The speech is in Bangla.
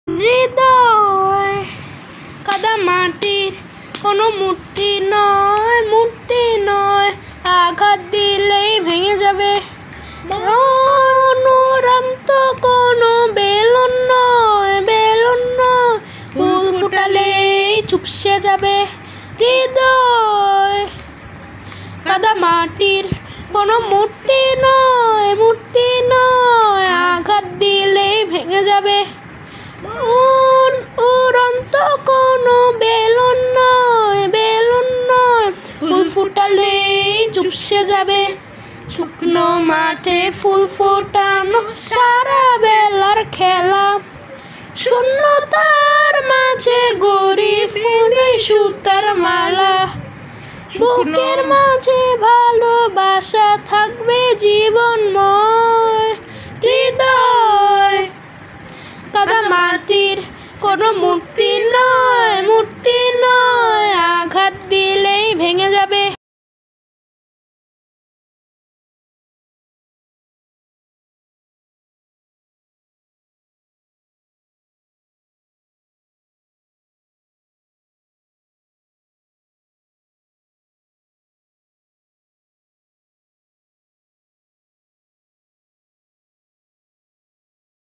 হৃদয় কাদা মাটির কোনো মূর্তি নয়, মূর্তি নয়, আঘাত দিলেই ভেঙে যাবে। অনুরন্ত কোনো বেলুন নয়, বেলুন নয়, ফুল ফুটালেই চুপসে যাবে। হৃদয় কাদা মাটির কোনো মূর্তি নয়, মূর্তি নয়, আঘাত দিলেই ভেঙে যাবে। উড়ন্ত কোনো বেলুন নয়, বেলুন নয়, ফুল ফুটালেই চুপসে যাবে। শুকনো মাঠে ফুল ফোটানো সারা বেলার খেলা, শূন্যতার মাঝে গড়ি ফুলে সুতার মালা। বুকের মাঝে ভালোবাসা থাকবে জীবনময়। হৃদয় কাদা মাটির কোনো মূর্তি নয়,